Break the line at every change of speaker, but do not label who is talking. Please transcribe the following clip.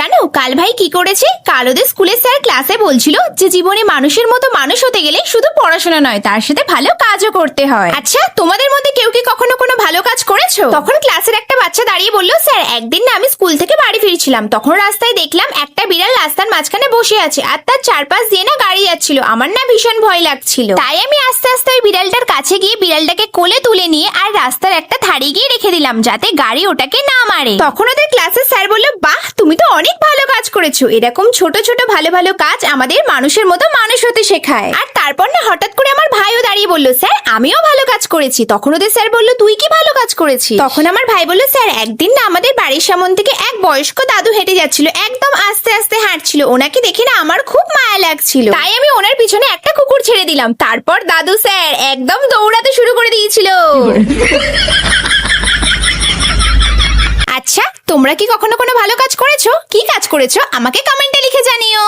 জানো কাল ভাই কি করেছে? কাল ওদের স্কুলের স্যার ক্লাসে বলছিল যে জীবনে মানুষের মতো মানুষ হতে গেলে শুধু পড়াশোনা নয়, তার সাথে ভালো কাজও করতে হয়। আচ্ছা, তোমাদের মধ্যে কেউ কি কখনো কোনো ভালো কাজ করেছো? তখন ক্লাসের একটা বাচ্চা দাঁড়িয়ে বলল, স্যার একদিন না আমি স্কুল থেকে বাড়ি ফিরছিলাম, তখন রাস্তায় দেখলাম একটা বিড়াল রাস্তার মাঝখানে বসে আছে আর তার চারপাশ দিয়ে না গাড়ি যাচ্ছিল। আমার না ভীষণ ভয় লাগছিল, তাই আমি আস্তে আস্তে ওই বিড়ালটার কাছে গিয়ে বিড়ালটাকে কোলে তুলে নিয়ে আর রাস্তার একটা ধারে গিয়ে রেখে দিলাম যাতে গাড়ি ওটাকে না মারে। তখন ওদের ক্লাসের স্যার বলল, বাহ তুমি তো অনেক ভালো কাজ করেছো। এরকম ছোট ছোট ভালো ভালো কাজ আমাদের মানুষের মতো মানুষ হতে শেখায়। আর তারপর না হঠাৎ করে আমার ভাইও দাঁড়িয়ে বলল, স্যার আমিও ভালো কাজ করেছি। তখন ওদের স্যার বলল, তুই কি ভালো কাজ করেছিস? তখন আমার ভাই বলল, স্যার একদিন না আমাদের বাড়ির সামনে থেকে এক বয়স্ক দাদু হেঁটে যাচ্ছিল, একদম আস্তে আস্তে হাঁটছিল। ওনাকে দেখে না আমার খুব মায়া লাগছিল, তাই আমি ওনার পিছনে একটা কুকুর ছেড়ে দিলাম। তারপর দাদু স্যার একদম দৌড়াতে শুরু করে দিয়েছিল। আচ্ছা, তোমরা কি কখনো কোনো ভালো কাজ করেছো? কি কাজ করেছো আমাকে কমেন্টে লিখে জানিও।